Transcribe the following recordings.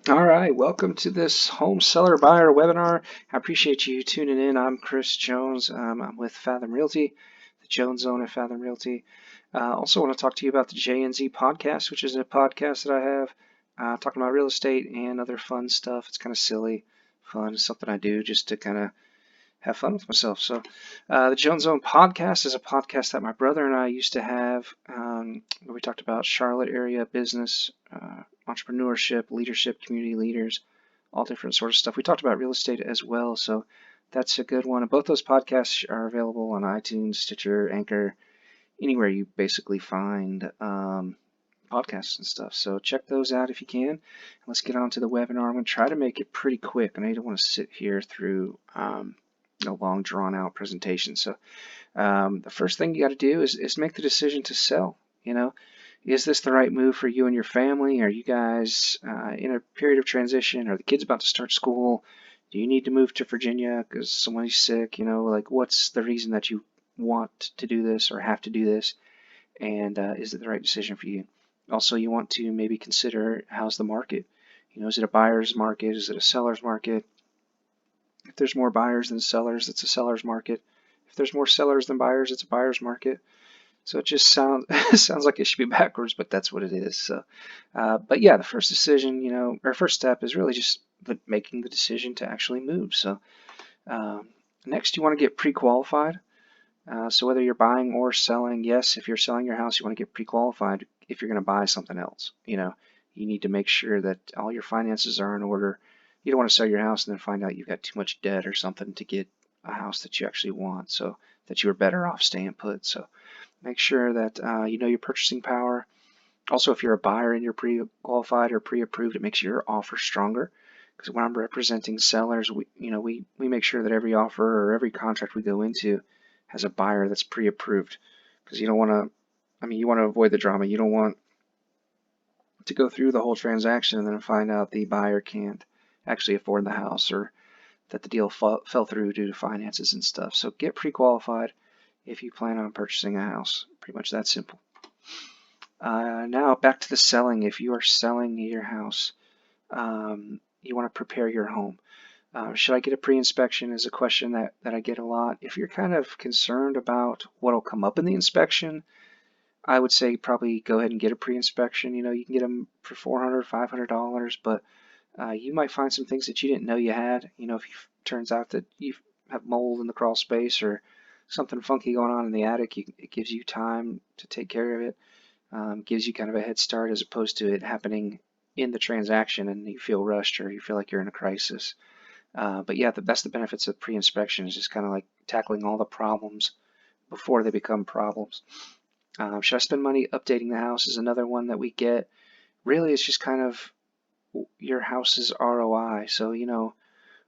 All right, welcome to this home seller buyer webinar. I appreciate you tuning in. I'm Chris Jones. I'm with Fathom Realty, the Jones Zone at Fathom Realty. Also want to talk to you about the JNZ podcast, which is a podcast that I have talking about real estate and other fun stuff. It's kind of silly, fun, something I do just to kind of have fun with myself. So, the Jones Zone podcast is a podcast that my brother and I used to have, where we talked about Charlotte area business, entrepreneurship, leadership, community leaders, all different sorts of stuff. We talked about real estate as well, so that's a good one. And both those podcasts are available on iTunes, Stitcher, Anchor, anywhere you basically find podcasts and stuff. So check those out if you can. And let's get on to the webinar. I'm going to try to make it pretty quick, and I don't want to sit here through a long drawn out presentation. So the first thing you got to do is make the decision to sell. Is this the right move for you and your family? Are you guys in a period of transition? Are the kids about to start school? Do you need to move to Virginia because somebody's sick? Like what's the reason that you want to do this or have to do this? And is it the right decision for you? Also, you want to maybe consider how's the market? Is it a buyer's market? Is it a seller's market? If there's more buyers than sellers, it's a seller's market. If there's more sellers than buyers, it's a buyer's market. So it just sounds sounds like it should be backwards, but that's what it is. So, but yeah, the first decision, or first step is really just making the decision to actually move. So next, you want to get pre-qualified. So whether you're buying or selling, yes, if you're selling your house, you want to get pre-qualified. If you're going to buy something else, you need to make sure that all your finances are in order. You don't want to sell your house and then find out you've got too much debt or something to get a house that you actually want, so that you were better off staying put. So make sure that you know your purchasing power. Also, if you're a buyer and you're pre-qualified or pre-approved, it makes your offer stronger. Because when I'm representing sellers, we make sure that every offer or every contract we go into has a buyer that's pre-approved. Because you don't want to, you want to avoid the drama. You don't want to go through the whole transaction and then find out the buyer can't actually afford the house or that the deal fell through due to finances and stuff. So get pre-qualified if you plan on purchasing a house. Pretty much that simple. Now back to the selling. If you are selling your house, you want to prepare your home. Should I get a pre-inspection is a question that I get a lot. If you're kind of concerned about what will come up in the inspection, I would say probably go ahead and get a pre-inspection. You can get them for $400, $500, but you might find some things that you didn't know you had. If it turns out that you have mold in the crawl space or something funky going on in the attic, it gives you time to take care of it. Gives you kind of a head start as opposed to it happening in the transaction and you feel rushed or you feel like you're in a crisis. But yeah, that's the benefits of pre-inspection is just kind of like tackling all the problems before they become problems. Should I spend money updating the house is another one that we get. Really, it's just kind of your house's ROI. So,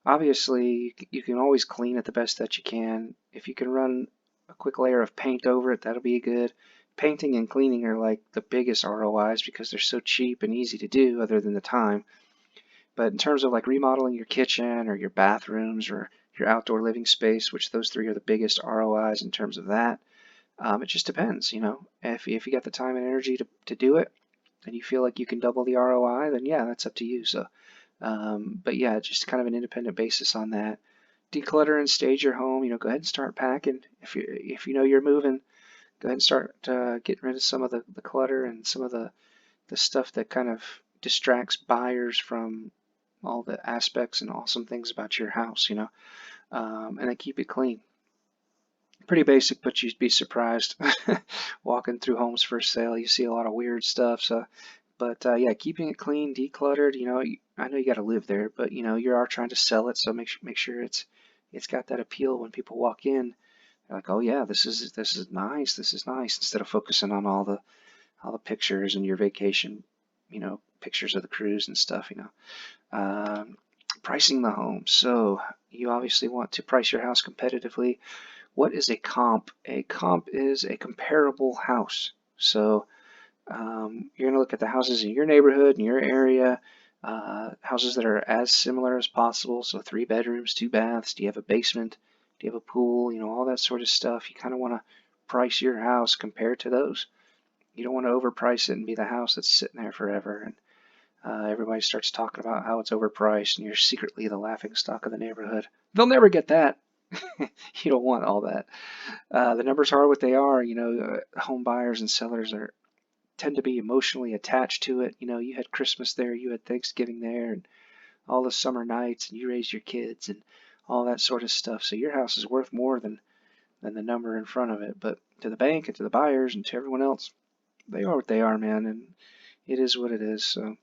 obviously you can always clean it the best that you can. If you can run a quick layer of paint over it, that'll be good. Painting and cleaning are like the biggest ROIs because they're so cheap and easy to do other than the time. But in terms of like remodeling your kitchen or your bathrooms or your outdoor living space, which those three are the biggest ROIs in terms of that, it just depends, If you got the time and energy to do it and you feel like you can double the ROI, then yeah, that's up to you. So, but yeah, just kind of an independent basis on that. Declutter and stage your home. Go ahead and start packing. If you know you're moving, go ahead and start getting rid of some of the clutter and some of the stuff that kind of distracts buyers from all the aspects and awesome things about your house, and then keep it clean. Pretty basic, but you'd be surprised walking through homes for sale. You see a lot of weird stuff. So, but yeah, keeping it clean, decluttered. I know you got to live there, but you are trying to sell it, so make sure it's got that appeal when people walk in. They're like, oh yeah, this is nice. This is nice. Instead of focusing on all the pictures and your vacation, pictures of the cruise and stuff. Pricing the home. So you obviously want to price your house competitively. What is a comp? A comp is a comparable house. So you're going to look at the houses in your neighborhood, in your area, houses that are as similar as possible. So 3 bedrooms, 2 baths. Do you have a basement? Do you have a pool? All that sort of stuff. You kind of want to price your house compared to those. You don't want to overprice it and be the house that's sitting there forever. Everybody starts talking about how it's overpriced and you're secretly the laughing stock of the neighborhood. They'll never get that. You don't want all that. The numbers are what they are. Home buyers and sellers tend to be emotionally attached to it. You had Christmas there, you had Thanksgiving there, and all the summer nights, and you raised your kids and all that sort of stuff. So your house is worth more than the number in front of it. But to the bank and to the buyers and to everyone else, they are what they are, man, and it is what it is. So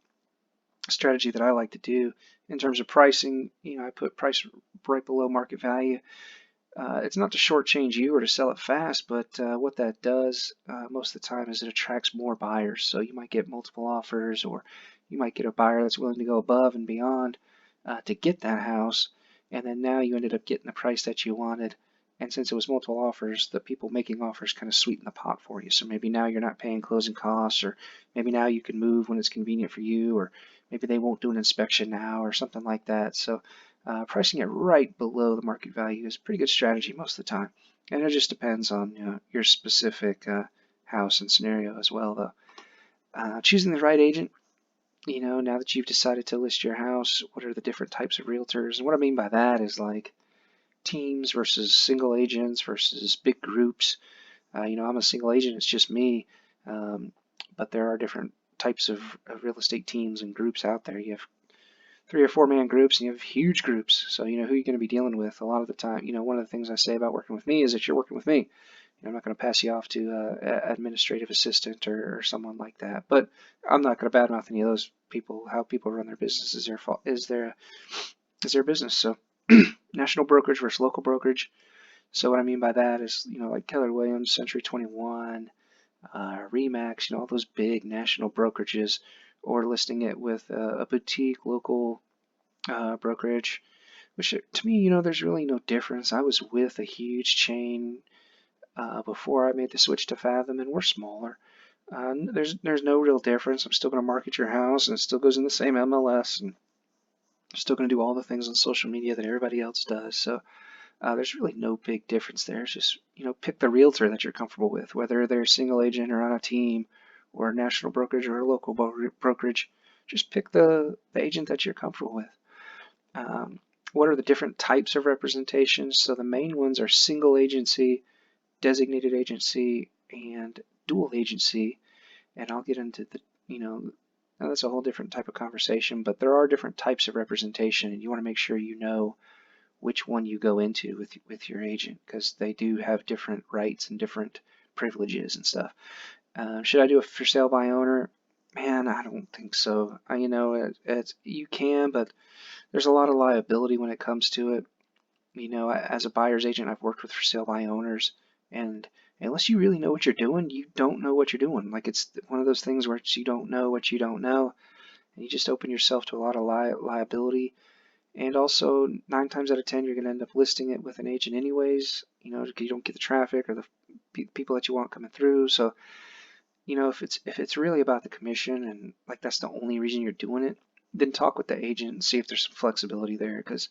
strategy that I like to do in terms of pricing, I put price right below market value. It's not to shortchange you or to sell it fast, but what that does most of the time is it attracts more buyers. So you might get multiple offers, or you might get a buyer that's willing to go above and beyond to get that house, and then now you ended up getting the price that you wanted. And since it was multiple offers, the people making offers kind of sweeten the pot for you. So maybe now you're not paying closing costs, or maybe now you can move when it's convenient for you, or maybe they won't do an inspection now, or something like that. So pricing it right below the market value is a pretty good strategy most of the time. And it just depends on your specific house and scenario as well, though. Choosing the right agent, now that you've decided to list your house, what are the different types of realtors? And what I mean by that is like teams versus single agents versus big groups. I'm a single agent, it's just me. But there are different types of real estate teams and groups out there. You have 3 or 4 man groups, and you have huge groups. So you know who you're going to be dealing with a lot of the time. One of the things I say about working with me is that you're working with me. I'm not going to pass you off to an administrative assistant or someone like that. But I'm not going to badmouth any of those people. How people run their business is their fault, is their business. So national brokerage versus local brokerage. So what I mean by that is, like Keller Williams, Century 21, Remax, all those big national brokerages, or listing it with a boutique local brokerage, which to me, there's really no difference. I was with a huge chain before I made the switch to Fathom, and we're smaller. There's no real difference. I'm still going to market your house, and it still goes in the same MLS, and I'm still going to do all the things on social media that everybody else does. So there's really no big difference there. It's just, pick the realtor that you're comfortable with, whether they're a single agent or on a team or a national brokerage or a local brokerage. Just pick the agent that you're comfortable with. What are the different types of representations? So the main ones are single agency, designated agency, and dual agency. And I'll get into now that's a whole different type of conversation, but there are different types of representation, and you want to make sure you know which one you go into with your agent, because they do have different rights and different privileges and stuff. Should I do a for sale by owner? Man, I don't think so. You can, but there's a lot of liability when it comes to it. As a buyer's agent, I've worked with for sale by owners, and unless you really know what you're doing, you don't know what you're doing. Like, it's one of those things where you don't know what you don't know, and you just open yourself to a lot of liability. And also, 9 times out of 10, you're going to end up listing it with an agent anyways, because you don't get the traffic or the people that you want coming through. So, if it's really about the commission and like that's the only reason you're doing it, then talk with the agent and see if there's some flexibility there. Because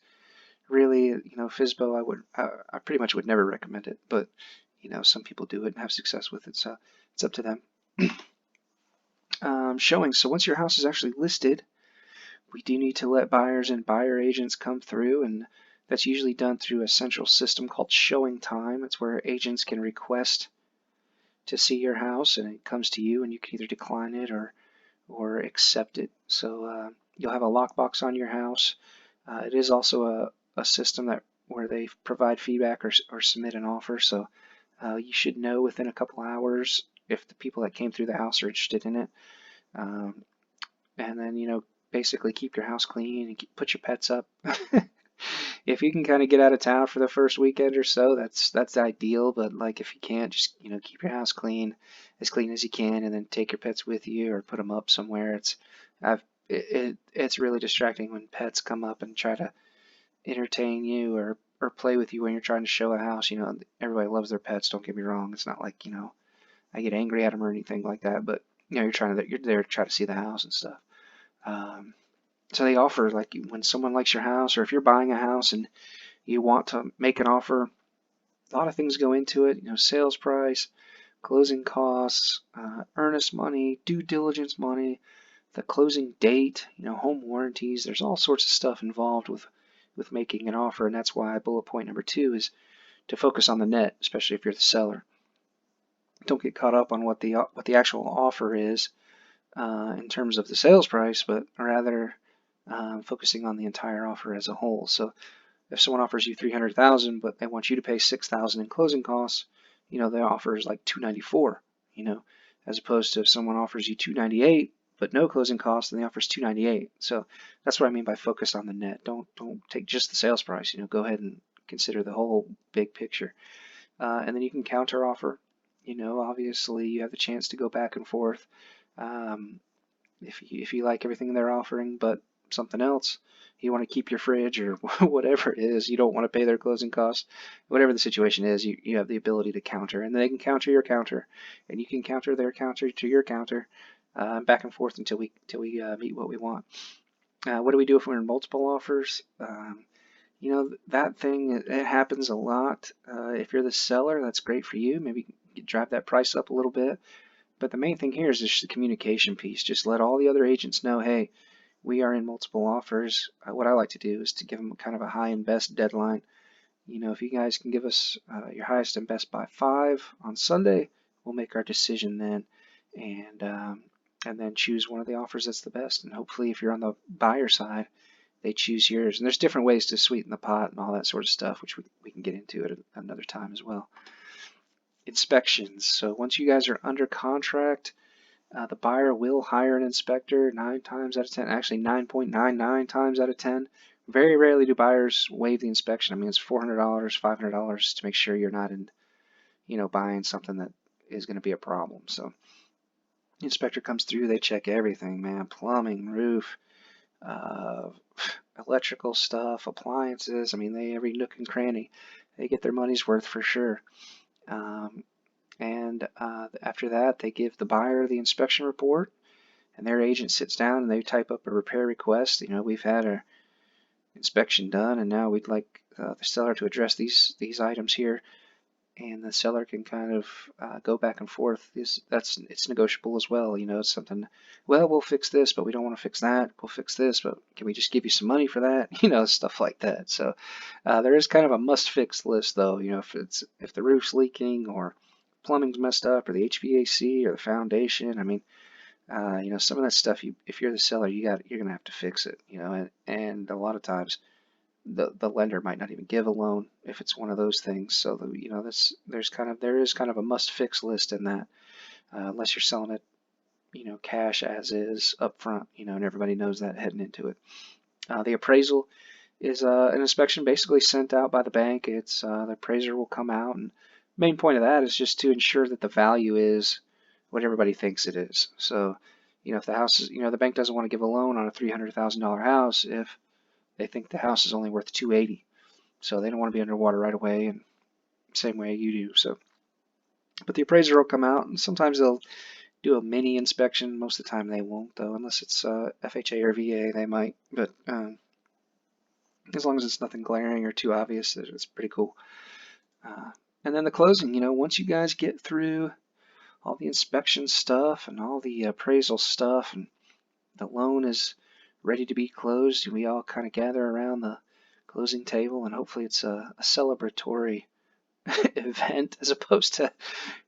really, FSBO, I pretty much would never recommend it, but some people do it and have success with it, so it's up to them. Showing. So once your house is actually listed, we do need to let buyers and buyer agents come through, and that's usually done through a central system called Showing Time. It's where agents can request to see your house, and it comes to you, and you can either decline it or accept it. So you'll have a lockbox on your house. It is also a system where they provide feedback or submit an offer. So you should know within a couple hours if the people that came through the house are interested in it. And then, basically keep your house clean and put your pets up. If you can kind of get out of town for the first weekend or so, that's ideal. But like if you can't, just keep your house clean as you can, and then take your pets with you or put them up somewhere. It's really distracting when pets come up and try to entertain you or play with you when you're trying to show a house. Everybody loves their pets. Don't get me wrong. It's not like I get angry at them or anything like that. But you're there to try to see the house and stuff. So they offer, like when someone likes your house, or if you're buying a house and you want to make an offer, a lot of things go into it. Sales price, closing costs, earnest money, due diligence money. the closing date, home warranties. There's all sorts of stuff involved with making an offer, and that's why bullet point number 2 is to focus on the net, especially if you're the seller. Don't get caught up on what the actual offer is in terms of the sales price, but rather focusing on the entire offer as a whole. So if someone offers you $300,000, but they want you to pay $6,000 in closing costs, their offer is like $294, as opposed to if someone offers you $298 but no closing costs, and the offer is $298. So that's what I mean by focus on the net. Don't take just the sales price. Go ahead and consider the whole big picture. And then you can counter offer. Obviously you have the chance to go back and forth. If you like everything they're offering, but something else, you want to keep your fridge or whatever it is, you don't want to pay their closing costs, whatever the situation is, you have the ability to counter, and they can counter your counter, and you can counter their counter to your counter, back and forth until we meet what we want. What do we do if we're in multiple offers? That thing, it happens a lot. If you're the seller, that's great for you. Maybe drive that price up a little bit. But the main thing here is just the communication piece. Just let all the other agents know, hey, we are in multiple offers. What I like to do is to give them kind of a high and best deadline. If you guys can give us your highest and best by 5 on Sunday, we'll make our decision then, and then choose one of the offers that's the best. And hopefully, if you're on the buyer side, they choose yours. And there's different ways to sweeten the pot and all that sort of stuff, which we can get into at another time as well. Inspections. So once you guys are under contract, the buyer will hire an inspector 9 times out of 10, actually 9.99 times out of 10. Very rarely do buyers waive the inspection. I mean, it's $400, $500 to make sure you're not in, buying something that is going to be a problem. So the inspector comes through, they check everything, man, plumbing, roof, electrical stuff, appliances. I mean, every nook and cranny, they get their money's worth for sure. And after that, they give the buyer the inspection report, and their agent sits down and they type up a repair request. We've had our inspection done, and now we'd like the seller to address these items here. And the seller can kind of go back and forth. It's negotiable as well. It's something, well, we'll fix this, but we don't want to fix that. We'll fix this, but can we just give you some money for that? Stuff like that. So there is kind of a must-fix list, though. If the roof's leaking or plumbing's messed up or the HVAC or the foundation. I mean, some of that stuff. If you're the seller, you're gonna have to fix it. And a lot of times the lender might not even give a loan if it's one of those things. So there is kind of a must-fix list in that, unless you're selling it, cash as is up front, and everybody knows that heading into it. The appraisal is an inspection basically sent out by the bank. It's the appraiser will come out, and the main point of that is just to ensure that the value is what everybody thinks it is. So, if the house is, the bank doesn't want to give a loan on a $300,000 house if they think the house is only worth $280. So they don't want to be underwater right away, and same way you do. So, but the appraiser will come out, and sometimes they'll do a mini inspection. Most of the time they won't, though, unless it's FHA or VA, they might. But as long as it's nothing glaring or too obvious, it's pretty cool. And then the closing, once you guys get through all the inspection stuff and all the appraisal stuff, and the loan is ready to be closed, we all kind of gather around the closing table, and hopefully it's a celebratory event as opposed to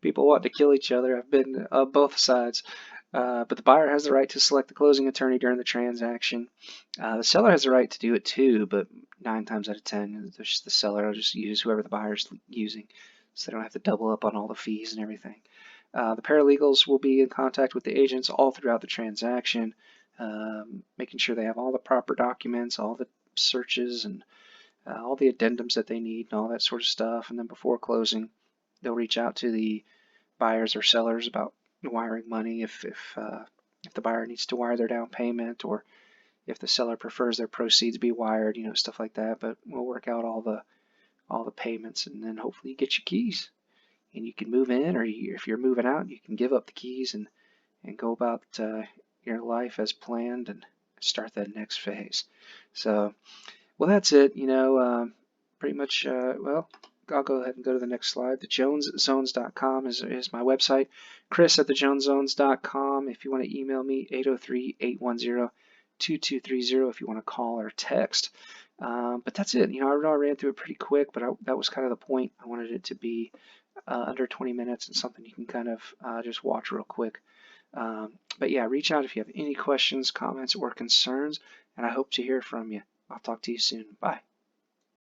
people wanting to kill each other. I've been both sides. But the buyer has the right to select the closing attorney during the transaction. The seller has the right to do it too, but 9 times out of 10, the seller will just use whoever the buyer's using, so they don't have to double up on all the fees and everything. The paralegals will be in contact with the agents all throughout the transaction, making sure they have all the proper documents, all the searches, and all the addendums that they need, and all that sort of stuff. And then before closing, they'll reach out to the buyers or sellers about wiring money if the buyer needs to wire their down payment, or if the seller prefers their proceeds be wired, stuff like that. But we'll work out all the payments, and then hopefully you get your keys, and you can move in, or if you're moving out, you can give up the keys and go about your life as planned and start that next phase. So, well, that's it. Pretty much. Well, I'll go ahead and go to the next slide. TheJonesZones.com is my website. Chris at TheJonesZones.com. If you want to email me, 803-810-2230 if you want to call or text. But that's it. I know I ran through it pretty quick, but that was kind of the point. I wanted it to be under 20 minutes and something you can kind of just watch real quick. But yeah, reach out if you have any questions, comments, or concerns, and I hope to hear from you. I'll talk to you soon. Bye.